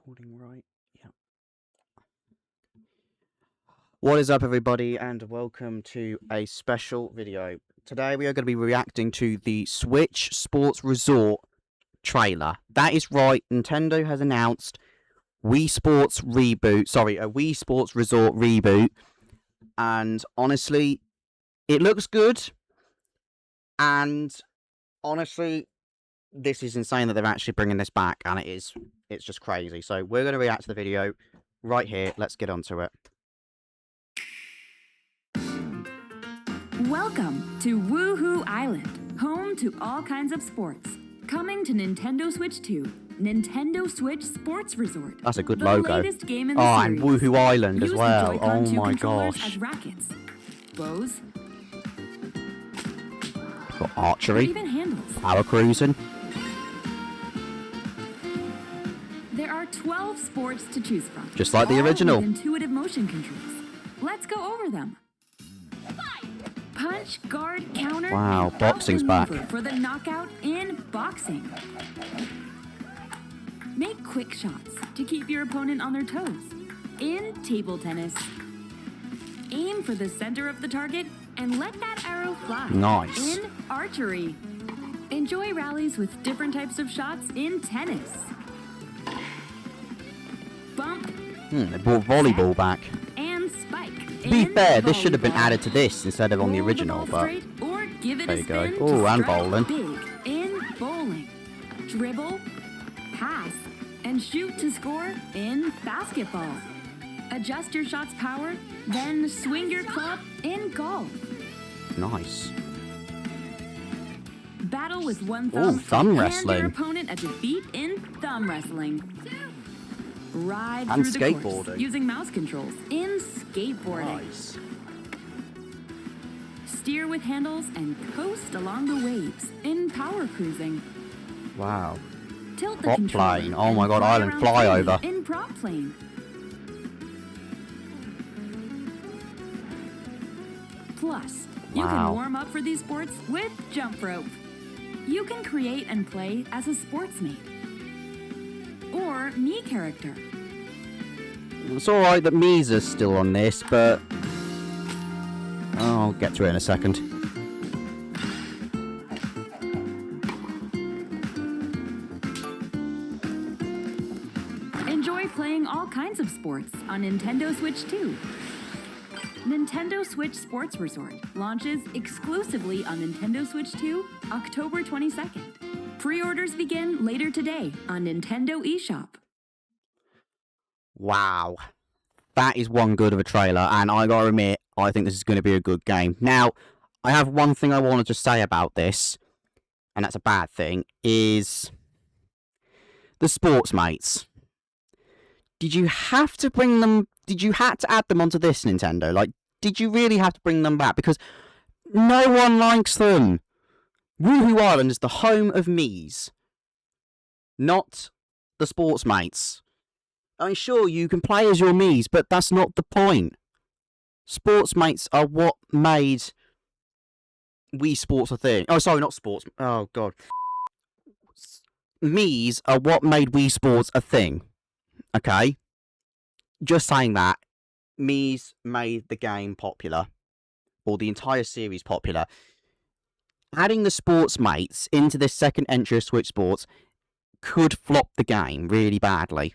recording right? Yeah. What is up, everybody, and welcome to a special video. Today we are going to be reacting to the Switch Sports Resort trailer. That is right, Nintendo has announced Wii Sports reboot, a Wii Sports Resort reboot, and honestly, it looks good, and honestly, this is insane that they're actually bringing this back, and it's just crazy. So we're going to react to the video right here. Let's get onto it. Welcome to Wuhu Island, home to all kinds of sports. Coming to Nintendo Switch 2, Nintendo Switch Sports Resort. That's a good the logo. Latest game in the and series. Wuhu Island as Use well. the Joy-Con Oh 2 my controllers gosh. as rackets, bows, Got or archery, even handles. power cruising. There are 12 sports to choose from. Just like the all original. with intuitive motion controls. Let's go over them. Punch, guard, counter, Wow, and boxing's back. outmaneuver for the knockout in boxing. Make quick shots to keep your opponent on their toes. In table tennis, aim for the center of the target and let that arrow fly. Nice. In archery, enjoy rallies with different types of shots in tennis. Bump They brought volleyball back. and spike. To be in fair, this should have been volleyball. added to this instead of on the Roll original, ball but straight or give it there a you go. spin to Ooh, and strike bowling. big in bowling. Dribble, pass, and shoot to score in basketball. Adjust your shot's power, then swing your club in golf. nice. Battle with one Ooh, thumb. thumb and wrestling. your opponent a defeat in thumb wrestling. Ride And through the course skateboarding. using mouse controls in skateboarding. Nice. Steer with handles and coast along the waves in power cruising. Wow. Tilt the Prop controller plane. Oh my and god, fly Island around flyover. freely in prop plane. Plus, you Wow. can warm up for these sports with jump rope. You can create and play as a sportsmate or me character. It's alright that Misa's still on this, but I'll get to it in a second. Enjoy playing all kinds of sports on Nintendo Switch 2. Nintendo Switch Sports Resort launches exclusively on Nintendo Switch 2 October 22nd. Pre-orders begin later today on Nintendo eShop. Wow. That is one good of a trailer, and I gotta admit, I think this is going to be a good game. Now, I have one thing I want to just say about this, and that's a bad thing, is the sports mates. Did you have to bring them, did you have to add them onto this, Nintendo? Like, did you really have to bring them back? Because no one likes them. Wuhu Island is the home of Miis, not the sports mates. I mean, sure, you can play as your Miis, but that's not the point. Sports mates are what made Wii Sports a thing. Oh, sorry, not sports. Oh, God. Miis are what made Wii Sports a thing. Okay? Just saying that. Miis made the game popular. Or the entire series popular. Adding the sports mates into this second entry of Switch Sports could flop the game really badly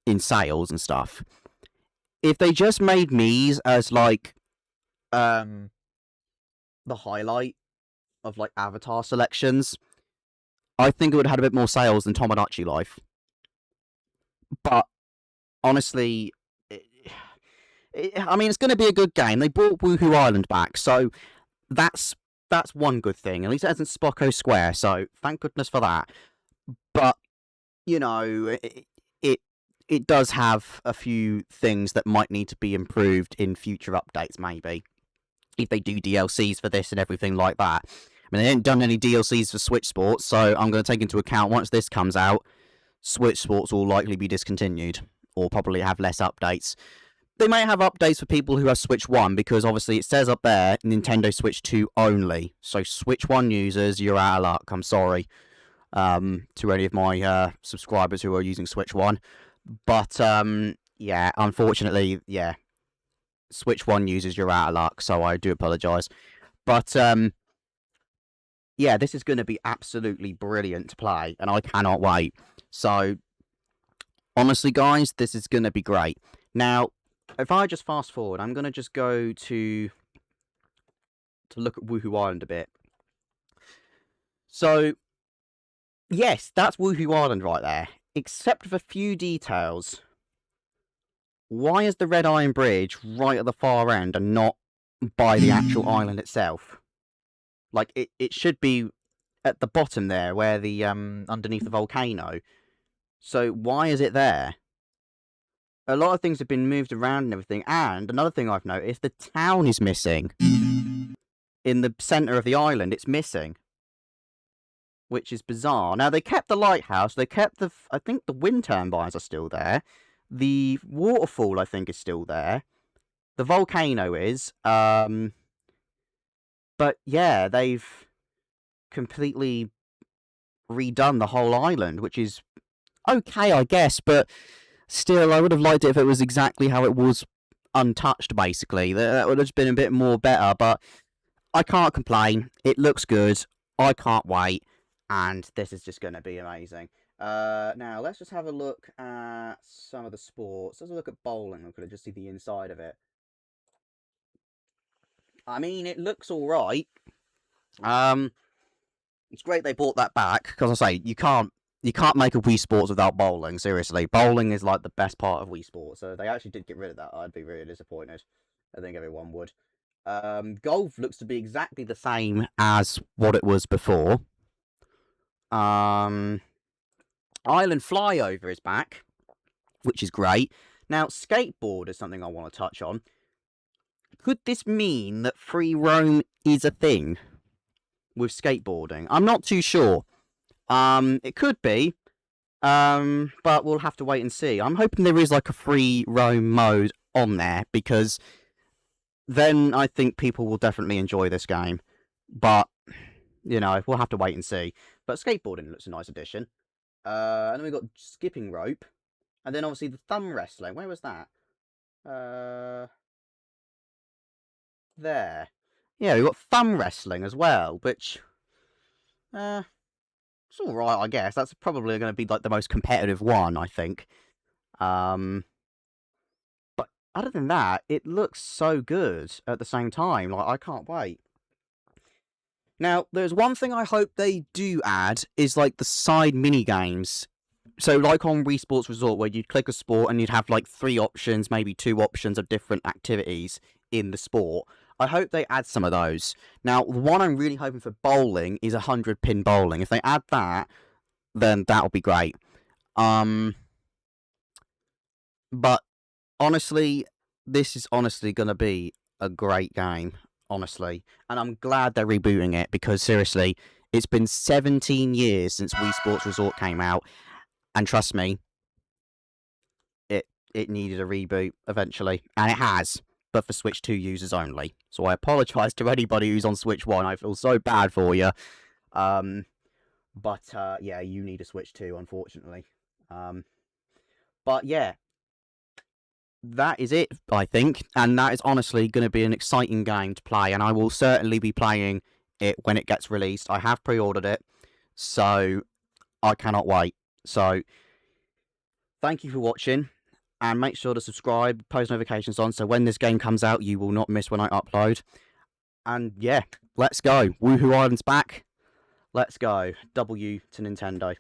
in sales and stuff. If they just made Miis as like the highlight of like avatar selections, I think it would have had a bit more sales than Tomodachi Life. But honestly, I mean, it's going to be a good game. They brought Wuhu Island back, so that's one good thing. At least it isn't Spocko Square, so thank goodness for that. But you know, it does have a few things that might need to be improved in future updates, maybe. If they do DLCs for this and everything like that. I mean, they ain't done any DLCs for Switch Sports, so I'm going to take into account once this comes out, Switch Sports will likely be discontinued, or probably have less updates. They may have updates for people who have Switch 1, because obviously it says up there, Nintendo Switch 2 only. So Switch 1 users, you're out of luck, I'm sorry. To any of my subscribers who are using Switch 1. But yeah, unfortunately, yeah, Switch 1 users, you're out of luck, so I do apologise. But yeah, this is going to be absolutely brilliant to play, and I cannot wait. So honestly, guys, this is going to be great. Now, if I just fast forward, I'm going to just go to look at Wuhu Island a bit. So, yes, that's Wuhu Island right there. Except for a few details. Why is the Red Iron Bridge right at the far end and not by the actual island itself? Like, it should be at the bottom there, where the, underneath the volcano. So, why is it there? A lot of things have been moved around and everything, and another thing I've noticed, the town is missing. In the centre of the island, it's missing. Which is bizarre. Now, they kept the lighthouse, they kept I think the wind turbines are still there. The waterfall, I think, is still there. The volcano is. But, yeah, they've completely redone the whole island, which is okay, I guess, but still, I would have liked it if it was exactly how it was untouched, basically. That would have been a bit more better, but I can't complain. It looks good. I can't wait. And this is just going to be amazing. Now, let's just have a look at some of the sports. Let's look at bowling. I'm going to just see the inside of it. I mean, it looks alright. It's great they brought that back, because I say, you can't make a Wii Sports without bowling, seriously. Bowling is like the best part of Wii Sports, so they actually did get rid of that. I'd be really disappointed. I think everyone would. Golf looks to be exactly the same as what it was before. Island Flyover is back, which is great. Now, skateboard is something I want to touch on. Could this mean that free roam is a thing with skateboarding? I'm not too sure. It could be, but we'll have to wait and see. I'm hoping there is like a free roam mode on there, because then I think people will definitely enjoy this game. But, you know, we'll have to wait and see. But skateboarding looks a nice addition. And then we've got skipping rope. And then obviously the thumb wrestling. Where was that? There. Yeah, we've got thumb wrestling as well, which... it's alright, I guess. That's probably going to be like the most competitive one, I think. But other than that, it looks so good at the same time. Like, I can't wait. Now, there's one thing I hope they do add, is like the side mini games. So, like on Wii Sports Resort, where you'd click a sport and you'd have like 3 options, maybe 2 options of different activities in the sport. I hope they add some of those. Now, the one I'm really hoping for bowling is 100-pin bowling. If they add that, then that'll be great. But honestly, this is honestly going to be a great game. Honestly. And I'm glad they're rebooting it, because seriously, it's been 17 years since Wii Sports Resort came out, and trust me, it needed a reboot eventually, and it has, but for Switch 2 users only. So I apologise to anybody who's on Switch 1, I feel so bad for you. But yeah, you need a Switch 2, unfortunately. But yeah, that is it, I think, and that is honestly going to be an exciting game to play, and I will certainly be playing it when it gets released. I have pre-ordered it, so I cannot wait. So, thank you for watching, and make sure to subscribe, post notifications on, so when this game comes out, you will not miss when I upload. And yeah, let's go. Wuhu Island's back. Let's go. W to Nintendo.